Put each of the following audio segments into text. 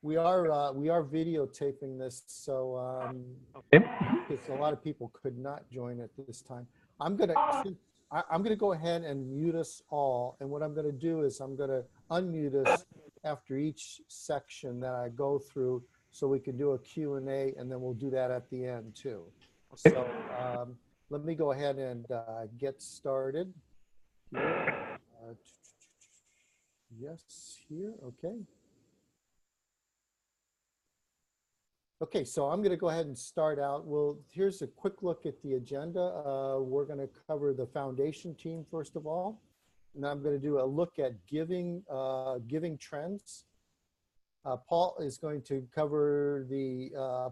We are videotaping this, so Okay. because a lot of people could not join at this time. I'm gonna I'm gonna go ahead and mute us all, and what I'm gonna do is I'm gonna unmute us after each section that I go through, so we can do a Q&A, and then we'll do that at the end too. So let me go ahead and get started here. Yes, here, okay. Okay, so I'm going to go ahead and start out. Well, here's a quick look at the agenda. We're going to cover the foundation team first of all, and I'm going to do a look at giving trends. Paul is going to cover the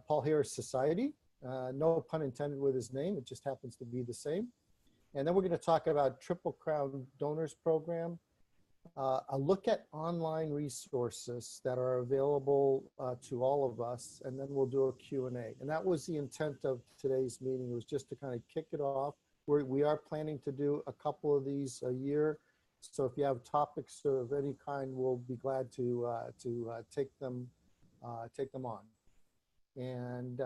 Paul Harris Society. No pun intended with his name; it just happens to be the same. And then we're going to talk about Triple Crown Donors Program. A look at online resources that are available to all of us, and then we'll do a Q&A. And that was the intent of today's meeting, was just to kind of kick it off. We are planning to do a couple of these a year. So if you have topics of any kind, we'll be glad to take them on. And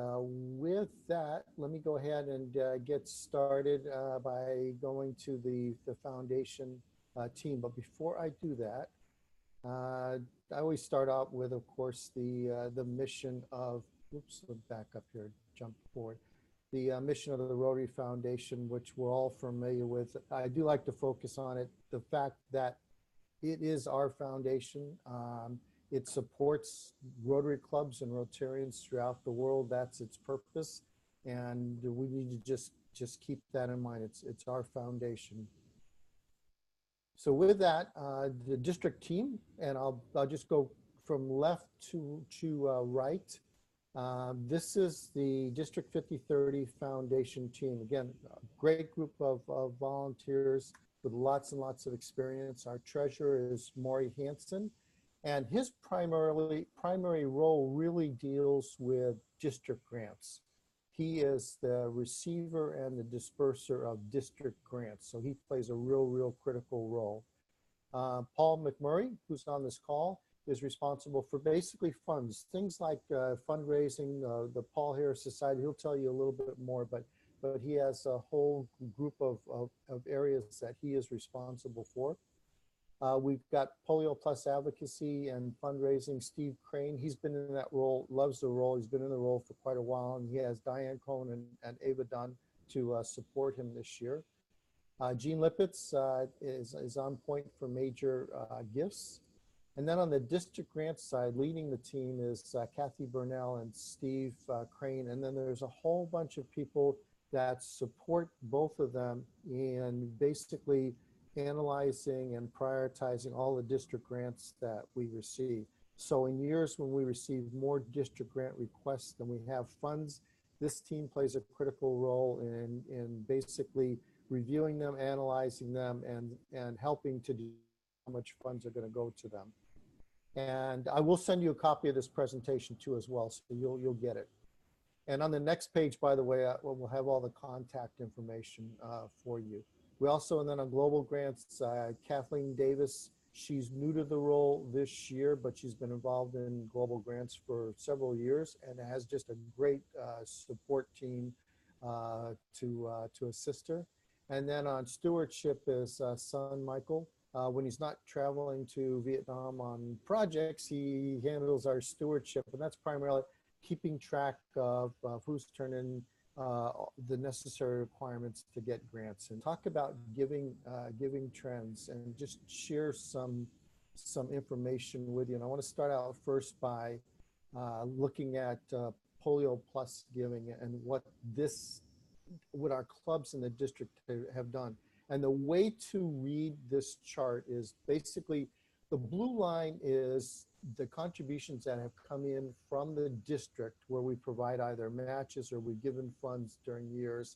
with that, let me go ahead and get started by going to the foundation team. But before I do that, I always start out with, of course, the mission of, oops, back up here, jump forward. The mission of the Rotary Foundation, which we're all familiar with. I do like to focus on it, the fact that it is our foundation. It supports Rotary clubs and Rotarians throughout the world. That's its purpose. And we need to just keep that in mind. It's our foundation. So with that, the district team, and I'll just go from left to right. This is the District 5030 Foundation team. Again, a great group of volunteers with lots and lots of experience. Our treasurer is Maury Hanson, and his primary role really deals with district grants. He is the receiver and the disperser of district grants, so he plays a real critical role. Paul McMurray, who's on this call, is responsible for basically funds, things like fundraising, the Paul Harris Society. He'll tell you a little bit more, but he has a whole group of areas that he is responsible for. We've got Polio Plus advocacy and fundraising. Steve Crane, he's been in that role, loves the role. He's been in the role for quite a while, and he has Diane Cohn and Ava Dunn to support him this year. Gene Lippitz is on point for major gifts. And then on the district grant side, leading the team is Kathy Burnell and Steve Crane. And then there's a whole bunch of people that support both of them in basically analyzing and prioritizing all the district grants that we receive. So in years when we receive more district grant requests than we have funds, this team plays a critical role in basically reviewing them, analyzing them, and helping to do how much funds are going to go to them. And I will send you a copy of this presentation too as well, so you'll get it. And on the next page, by the way, we'll have all the contact information for you. We also, and then on global grants, Kathleen Davis, she's new to the role this year, but she's been involved in global grants for several years and has just a great support team to assist her. And then on stewardship is son Michael. When he's not traveling to Vietnam on projects, he handles our stewardship, and that's primarily keeping track of who's turned in the necessary requirements to get grants, and talk about giving trends, and just share some information with you. And I want to start out first by looking at Polio Plus giving and what our clubs in the district have done. And the way to read this chart is basically the blue line is the contributions that have come in from the district where we provide either matches or we've given funds during years,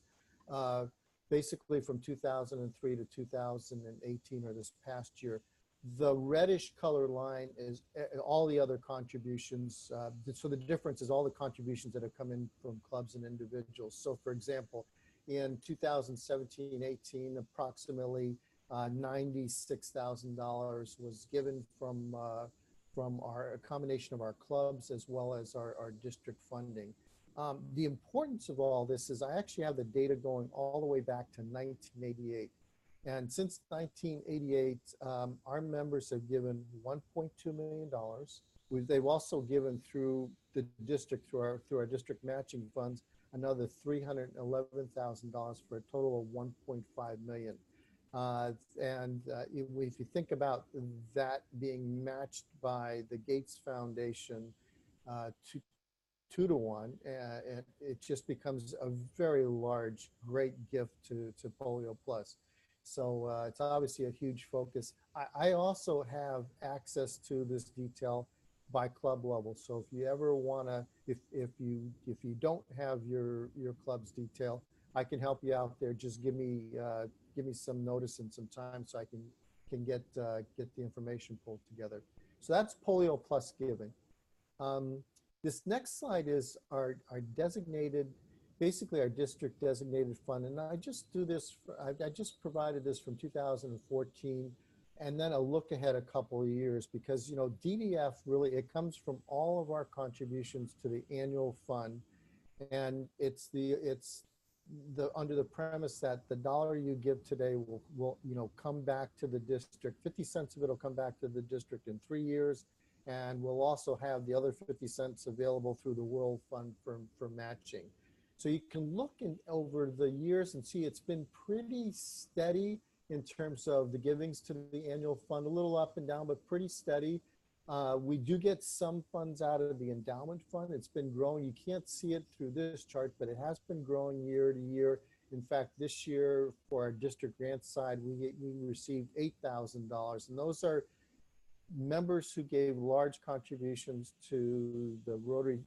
basically from 2003 to 2018 or this past year. The reddish color line is all the other contributions. So the difference is all the contributions that have come in from clubs and individuals. So for example, in 2017-18, approximately $96,000 was given from from a combination of our clubs as well as our district funding. The importance of all this is I actually have the data going all the way back to 1988. And since 1988, our members have given $1.2 million. They've also given through the district, through our district matching funds, another $311,000 for a total of $1.5 million. If you think about that being matched by the Gates Foundation, 2-to-1, it just becomes a very large, great gift to Polio Plus. So it's obviously a huge focus. I also have access to this detail by club level. So if you ever want to, if you don't have your club's detail, I can help you out there. Just give me some notice and some time so I can get the information pulled together. So that's Polio Plus giving. This next slide is our designated, basically our district designated fund. And I just do this, I just provided this from 2014 and then a look ahead a couple of years because, you know, DDF really, it comes from all of our contributions to the annual fund. And it's under the premise that the dollar you give today will you know, come back to the district. 50 cents of it will come back to the district in 3 years. And we'll also have the other 50 cents available through the World Fund for matching. So you can look over the years and see it's been pretty steady in terms of the givings to the annual fund, a little up and down, but pretty steady. We do get some funds out of the endowment fund. It's been growing. You can't see it through this chart, but it has been growing year to year. In fact, this year for our district grant side, we received $8,000, and those are members who gave large contributions to the Rotary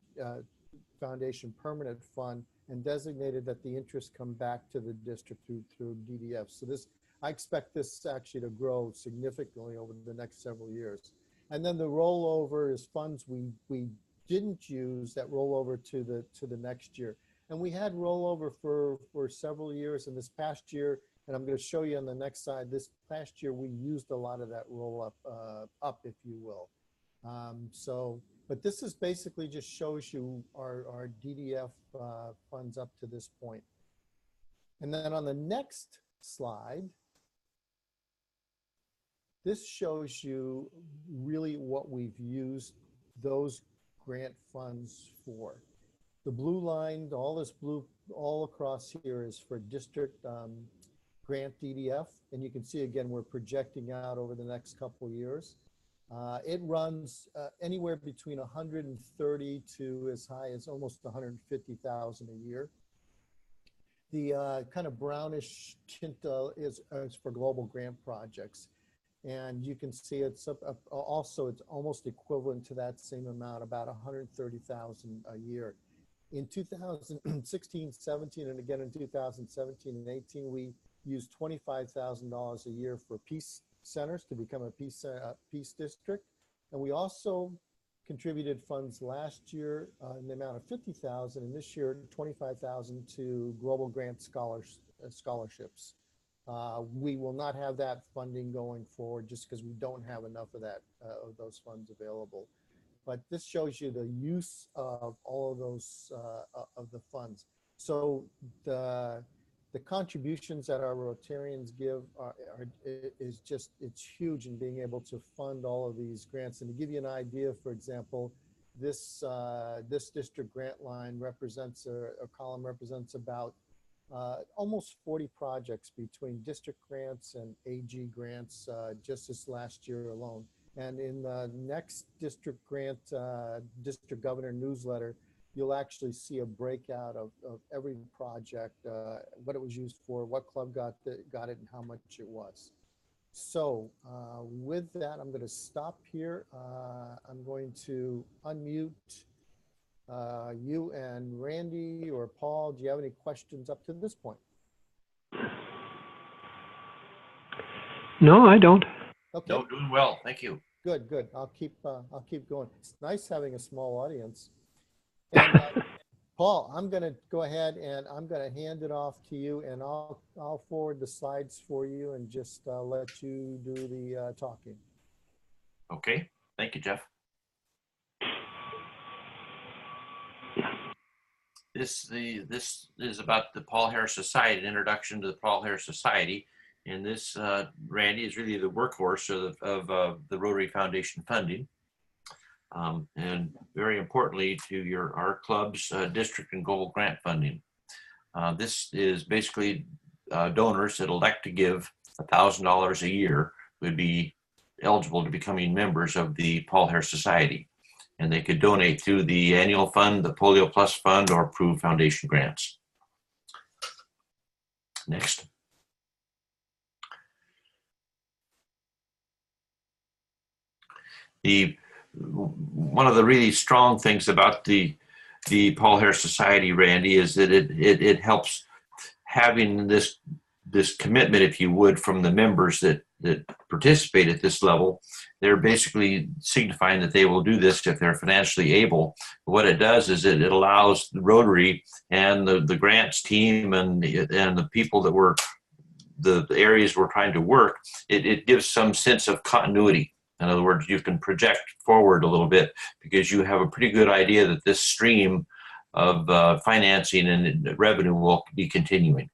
Foundation Permanent Fund and designated that the interest come back to the district through DDF. So this, I expect this actually to grow significantly over the next several years. And then the rollover is funds we didn't use that roll over to the next year. And we had rollover for several years. And this past year, and I'm going to show you on the next slide, this past year we used a lot of that roll up, if you will. But this is basically just shows you our DDF funds up to this point. And then on the next slide, this shows you really what we've used those grant funds for. The blue line, all this blue all across here is for district grant DDF. And you can see again, we're projecting out over the next couple of years. It runs anywhere between 130 to as high as almost 150,000 a year. The kind of brownish tint is for global grant projects. And you can see it's also it's almost equivalent to that same amount, about 130,000 a year. In 2016, 17, and again in 2017 and 18, we used $25,000 a year for peace centers to become a peace district. And we also contributed funds last year in the amount of $50,000, and this year $25,000 to global grant scholarships. We will not have that funding going forward just because we don't have enough of that of those funds available. But this shows you the use of all of those of the funds. So the contributions that our Rotarians give it's huge in being able to fund all of these grants. And to give you an idea, for example, this district grant line represents a column represents about almost 40 projects between district grants and AG grants just this last year alone. And in the next district grant, district governor newsletter, you'll actually see a breakout of every project, what it was used for, what club got it, and how much it was. So with that, I'm going to stop here. I'm going to unmute you and Randy or Paul. Do you have any questions up to this point? No, I don't. Okay. No, doing well. Thank you. Good, good. I'll keep going. It's nice having a small audience. And, Paul, I'm going to go ahead and I'm going to hand it off to you, and I'll forward the slides for you and just let you do the talking. Okay. Thank you, Jeff. this is about the Paul Harris Society, an introduction to the Paul Harris Society. And this, Randy, is really the workhorse of the Rotary Foundation funding. And very importantly to our club's district and goal grant funding. This is basically donors that elect to give $1,000 a year would be eligible to becoming members of the Paul Harris Society. And they could donate through the annual fund, the Polio Plus Fund, or approved foundation grants. Next. One of the really strong things about the Paul Harris Society, Randy, is that it helps having this commitment, if you would, from the members that participate at this level. They're basically signifying that they will do this if they're financially able. What it does is it allows the Rotary and the grants team and the people that were the areas we're trying to work, it gives some sense of continuity. In other words, you can project forward a little bit because you have a pretty good idea that this stream of financing and revenue will be continuing.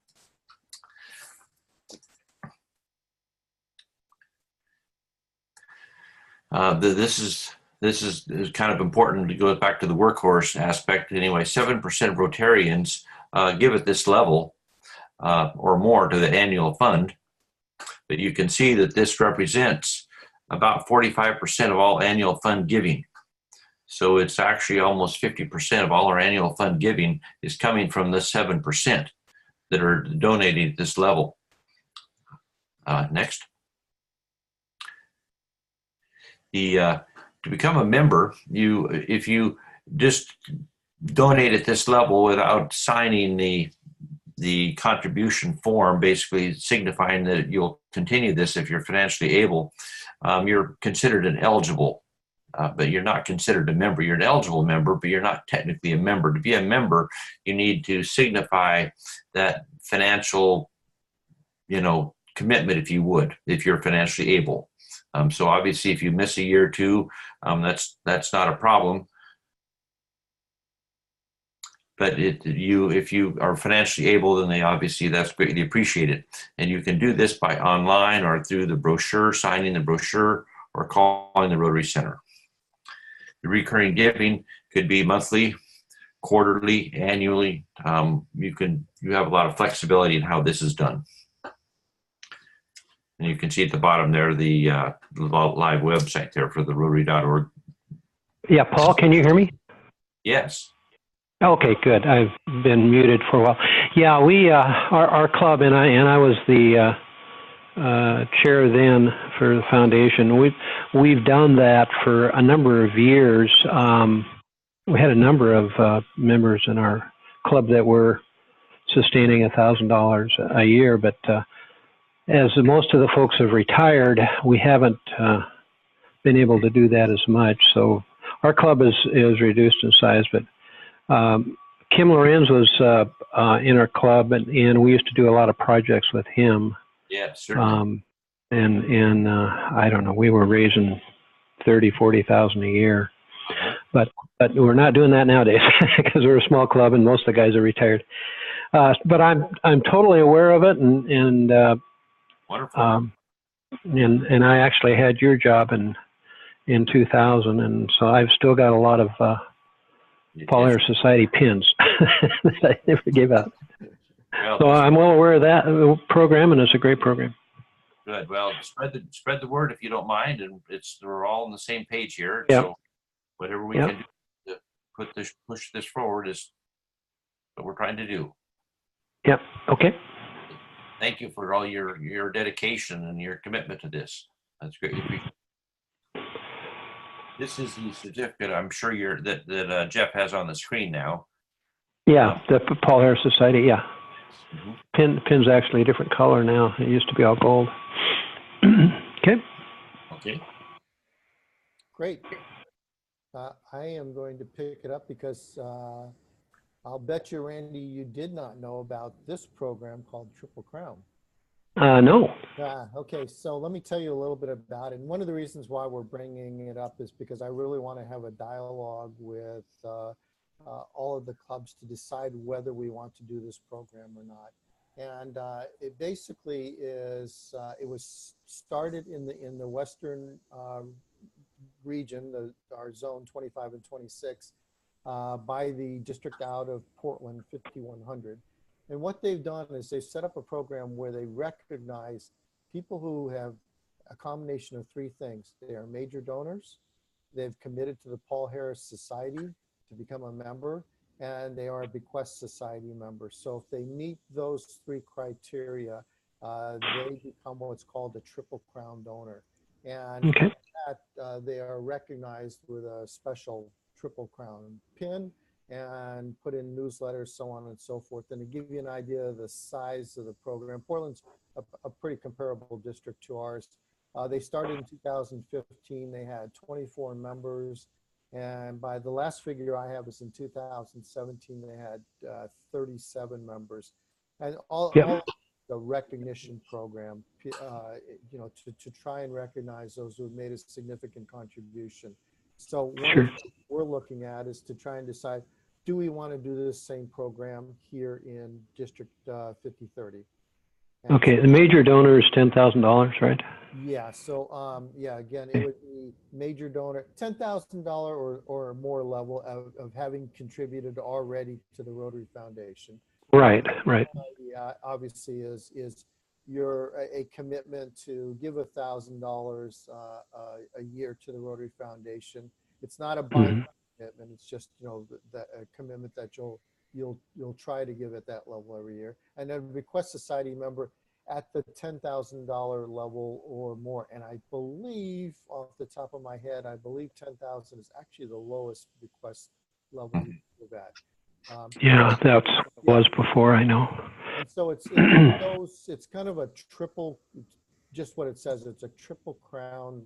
This is kind of important. It goes back to the workhorse aspect. Anyway, 7% of Rotarians give at this level or more to the annual fund. But you can see that this represents about 45% of all annual fund giving. So it's actually almost 50% of all our annual fund giving is coming from the 7% that are donating at this level. Next. To become a member, if you just donate at this level without signing the contribution form, basically signifying that you'll continue this if you're financially able, you're considered an eligible, but you're not considered a member. You're an eligible member, but you're not technically a member. To be a member, you need to signify that financial, commitment, if you would, if you're financially able. So obviously, if you miss a year or two, that's not a problem. But if you are financially able, then that's greatly appreciated. And you can do this by online or through the brochure, signing the brochure, or calling the Rotary Center. The recurring giving could be monthly, quarterly, annually. You have a lot of flexibility in how this is done. And you can see at the bottom there the live website there for the Rotary.org. Yeah, Paul, can you hear me? Yes. Okay, good. I've been muted for a while. Yeah, we our club and I was the chair then for the foundation. We've done that for a number of years. We had a number of members in our club that were sustaining $1,000 a year, but as most of the folks have retired, we haven't been able to do that as much. So our club is reduced in size, but Kim Lorenz was in our club, and we used to do a lot of projects with him. Yeah, certainly. And I don't know, we were raising $30,000-$40,000 a year, but we're not doing that nowadays because we're a small club and most of the guys are retired. But I'm totally aware of it, and wonderful. And I actually had your job in 2000, and so I've still got a lot of Paul Harris Society pins that I never gave out. Well, so I'm well aware of that program, and it's a great program. Good. Well, spread the word if you don't mind, and we're all on the same page here. Yep. So whatever we can do to push this forward is what we're trying to do. Yep. Okay. Thank you for all your dedication and your commitment to this. That's greatly appreciated. This is the certificate. I'm sure that Jeff has on the screen now. Yeah, the Paul Harris Society. Yeah. Mm-hmm. Pin's actually a different color now. It used to be all gold. Okay. Okay. Great. I am going to pick it up because I'll bet you, Randy, you did not know about this program called Triple Crown. No. Okay, so let me tell you a little bit about it. And one of the reasons why we're bringing it up is because I really want to have a dialogue with all of the clubs to decide whether we want to do this program or not. And it basically is, it was started in the Western region, our zone 25 and 26, by the district out of Portland, 5100. And what they've done is they've set up a program where they recognize people who have a combination of three things. They are major donors, they've committed to the Paul Harris Society to become a member, and they are a Bequest Society member. So if they meet those three criteria, they become what's called a Triple Crown donor. And Okay. that, they are recognized with a special Triple Crown pin and put in newsletters, so on and so forth. And to give you an idea of the size of the program, Portland's a pretty comparable district to ours. They started in 2015. They had 24 members. And by the last figure I have is in 2017, they had 37 members. And all the recognition program, you know, to try and recognize those who have made a significant contribution. So one of the things we're looking at is to try and decide, do we want to do this same program here in District 5030? Okay, the major donor is $10,000, right? Yeah, so yeah, again, it would be major donor, $10,000 or more level of having contributed already to the Rotary Foundation. Right. Obviously is your a commitment to give $1,000 a year to the Rotary Foundation. It's not a binding commitment. It's just, you know, a commitment that you'll try to give at that level every year. And then Bequest Society member at the $10,000 level or more. And I believe, off the top of my head, I believe 10,000 is actually the lowest bequest level you can give at. Yeah, that was before, I know. And so it's kind of a triple, just what it says, it's a Triple Crown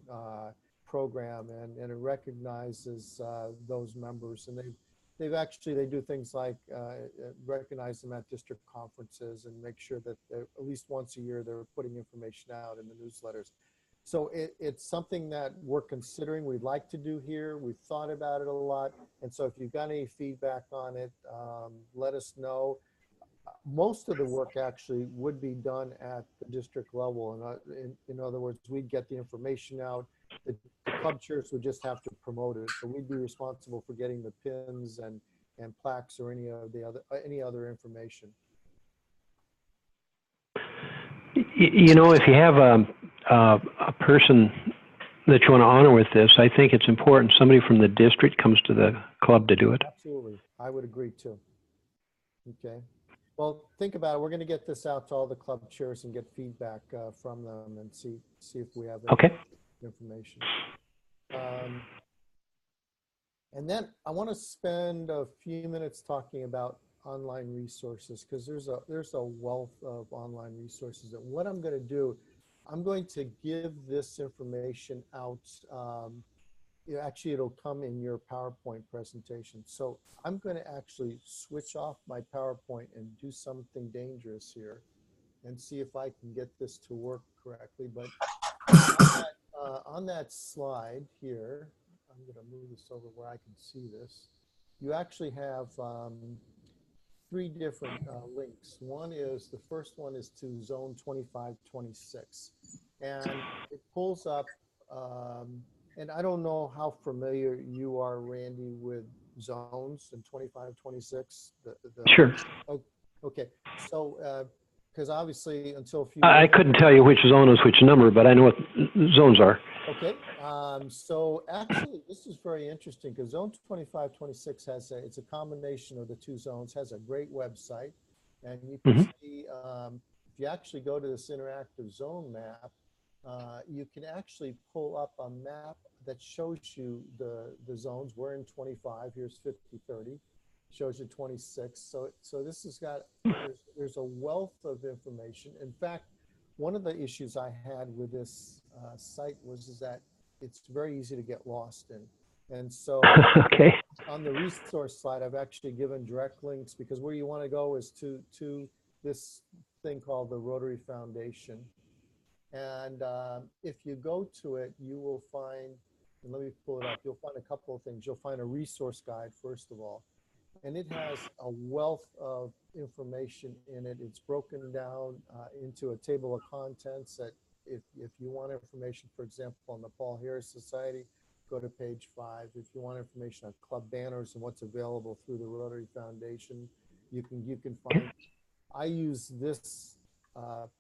program, and it recognizes those members. And they do things like recognize them at district conferences and make sure that at least once a year they're putting information out in the newsletters. So it's something that we're considering, we'd like to do here. We've thought about it a lot. And so if you've got any feedback on it, let us know. Most of the work actually would be done at the district level. And in other words, we'd get the information out. The club chairs would just have to promote it. So we'd be responsible for getting the pins and plaques or any other information. You know, if you have a person that you want to honor with this, I think it's important somebody from the district comes to the club to do it. Absolutely. I would agree too. Okay. Well, think about it. We're going to get this out to all the club chairs and get feedback from them and see if we have any information. And then I want to spend a few minutes talking about online resources, because there's a wealth of online resources. And what I'm going to do, I'm going to give this information out. Actually, it'll come in your PowerPoint presentation. So I'm going to actually switch off my PowerPoint and do something dangerous here and see if I can get this to work correctly. But on that slide here, I'm going to move this over where I can see this. You actually have three different links. The first one is to Zone 2526. And it pulls up, and I don't know how familiar you are, Randy, with zones in 2526. Sure. Okay. So, because obviously until a few I couldn't tell you which zone is which number, but I know what zones are. Okay. So actually, this is very interesting because Zone 2526 it's a combination of the two zones, has a great website. And you can see, if you actually go to this interactive zone map, you can actually pull up a map that shows you the zones. We're in 25, here's 5030, shows you 26. So this has got, there's a wealth of information. In fact, one of the issues I had with this site is that it's very easy to get lost in. And so on the resource slide, I've actually given direct links, because where you want to go is to this thing called the Rotary Foundation. And if you go to it, you will find, and let me pull it up, you'll find a couple of things. You'll find a resource guide, first of all. and it has a wealth of information in it. It's broken down into a table of contents that if you want information, for example, on the Paul Harris Society, go to page 5. If you want information on club banners and what's available through the Rotary Foundation, you can find. I use this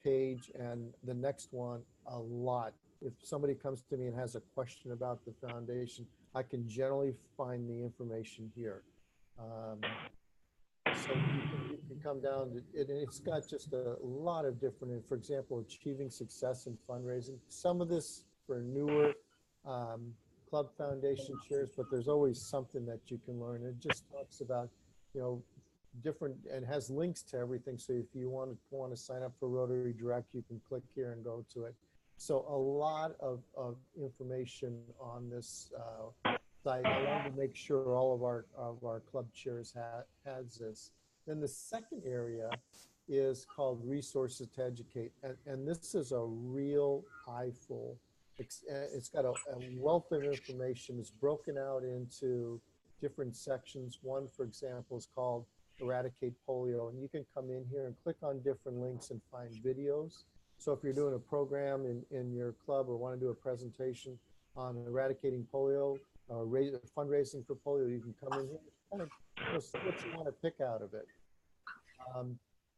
page and the next one a lot. If somebody comes to me and has a question about the foundation, I can generally find the information here. So you can come down to it, and it's got just a lot of different, for example, achieving success in fundraising. Some of this for newer club foundation chairs, but there's always something that you can learn. It just talks about, you know, different, and has links to everything. So if you want to sign up for Rotary Direct, you can click here and go to it. So a lot of information on this site. I wanted to make sure all of our club chairs has this. Then the second area is called Resources to Educate, and this is a real eyeful. It's got a wealth of information. It's broken out into different sections. One, for example, is called Eradicate Polio, and you can come in here and click on different links and find videos. So if you're doing a program in your club or want to do a presentation on eradicating polio, fundraising for polio, you can come in here and kind of see what you want to pick out of it.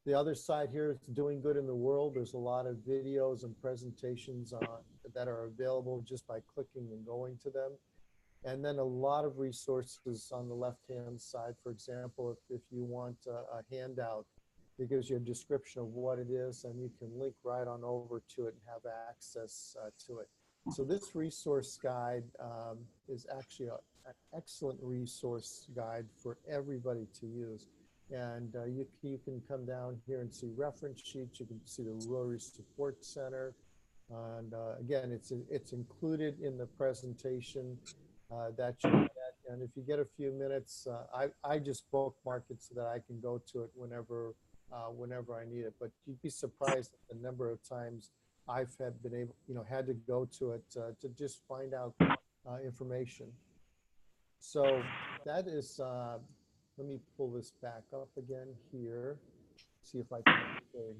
The other side here is doing good in the world. There's a lot of videos and presentations that are available just by clicking and going to them. And then a lot of resources on the left-hand side. For example, if you want a handout, it gives you a description of what it is, and you can link right on over to it and have access to it. So this resource guide is actually an excellent resource guide for everybody to use. And you can come down here and see reference sheets. You can see the Rotary Support Center. And again, it's included in the presentation that you get. And if you get a few minutes, I just bookmark it so that I can go to it whenever I need it. But you'd be surprised at the number of times I've been able, had to go to it to just find out information. So that is, let me pull this back up again here. See if I can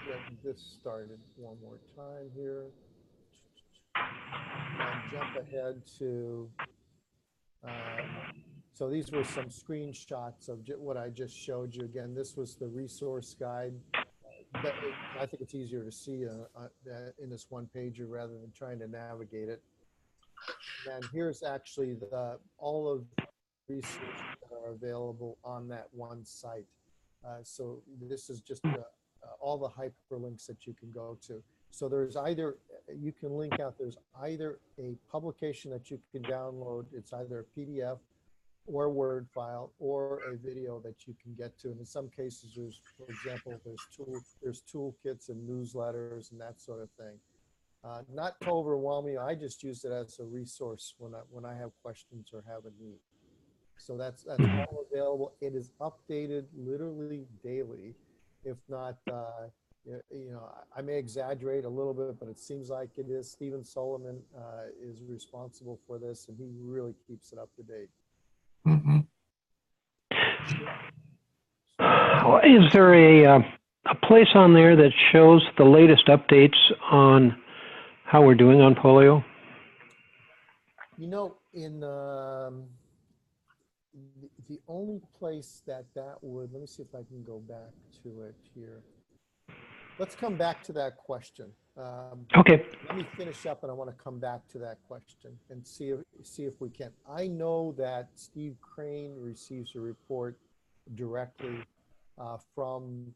get this started one more time here. And jump ahead to, so these were some screenshots of what I just showed you. Again, this was the resource guide. I think it's easier to see in this one pager rather than trying to navigate it. And here's actually all of the resources that are available on that one site. So this is just all the hyperlinks that you can go to. So there's either, you can link out, there's either a publication that you can download, it's either a PDF or a Word file or a video that you can get to. And in some cases, there's, for example, there's toolkits and newsletters and that sort of thing. Not to overwhelm you, I just use it as a resource when I have questions or have a need. So that's all available. It is updated literally daily, if not, I may exaggerate a little bit, but it seems like it is. Stephen Solomon is responsible for this, and he really keeps it up to date. Mm-hmm. Is there a place on there that shows the latest updates on how we're doing on polio? In the only place that would, let me see if I can go back to it here. Let's come back to that question. Okay. Let me finish up, and I want to come back to that question and see if we can. I know that Steve Crane receives a report directly from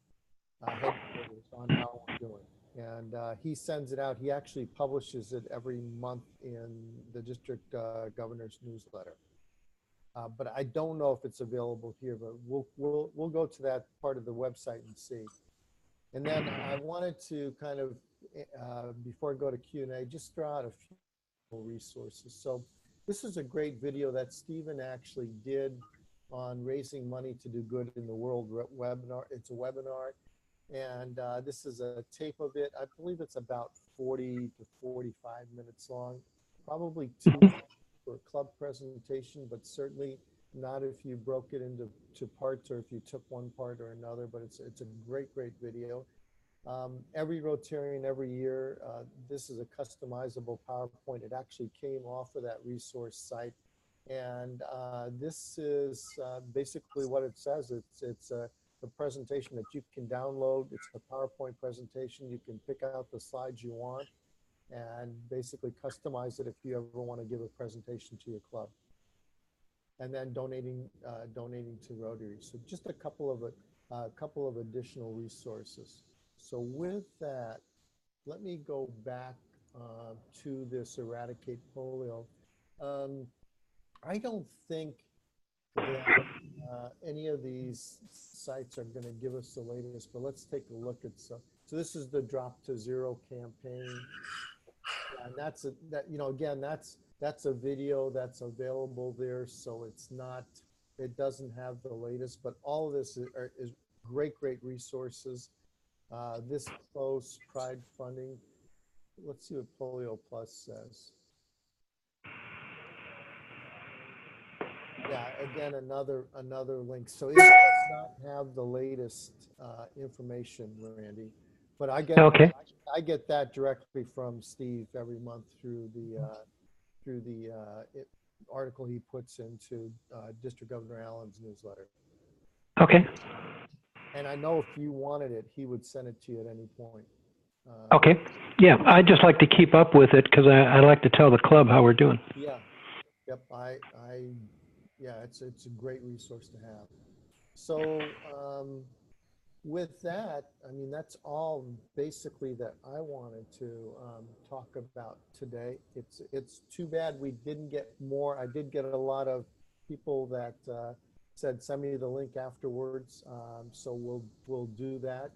headquarters on how we're doing, and he sends it out. He actually publishes it every month in the district governor's newsletter. But I don't know if it's available here. But we'll go to that part of the website and see. And then I wanted to kind of, before I go to Q&A, just throw out a few resources. So this is a great video that Stephen actually did on raising money to do good in the world webinar. It's a webinar. And this is a tape of it. I believe it's about 40 to 45 minutes long, probably too long for a club presentation, but certainly not if you broke it into parts or if you took one part or another, but it's a great video. Every Rotarian every year, this is a customizable PowerPoint. It actually came off of that resource site. And this is basically what it says. It's a presentation that you can download. It's a PowerPoint presentation. You can pick out the slides you want and basically customize it if you ever want to give a presentation to your club. And then donating to Rotary. So just a couple of additional resources. So with that, let me go back to this Eradicate Polio. I don't think that any of these sites are going to give us the latest, but let's take a look at some. So this is the Drop to Zero campaign, and that's a video that's available there. So it doesn't have the latest, but all of this is great resources. This close Pride funding. Let's see what Polio Plus says. Yeah, again, another link. So it does not have the latest information, Randy, but I get that directly from Steve every month through the article he puts into District Governor Allen's newsletter. Okay. And I know if you wanted it, he would send it to you at any point. Okay. Yeah, I just like to keep up with it because I like to tell the club how we're doing. Yeah. Yep. Yeah, it's a great resource to have. So with that, I mean, that's all basically that I wanted to talk about today. It's too bad we didn't get more. I did get a lot of people that said send me the link afterwards. So we'll do that.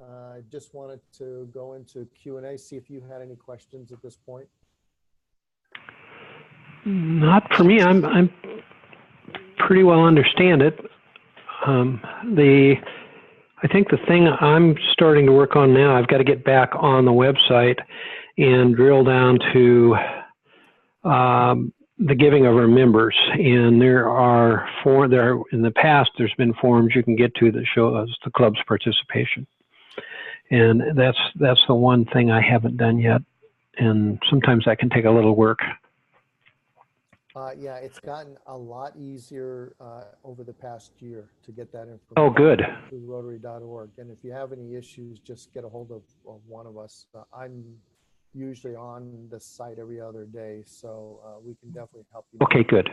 I just wanted to go into Q&A, see if you had any questions at this point. Not for me. I'm pretty well understand it. I think the thing I'm starting to work on now, I've got to get back on the website and drill down to the giving of our members. And in the past, there's been forms you can get to that show us the club's participation. And that's the one thing I haven't done yet. And sometimes that can take a little work. Yeah, it's gotten a lot easier over the past year to get that information. Oh, good. Through Rotary.org. And if you have any issues, just get a hold of one of us. I'm usually on the site every other day, so we can definitely help you. Okay, good.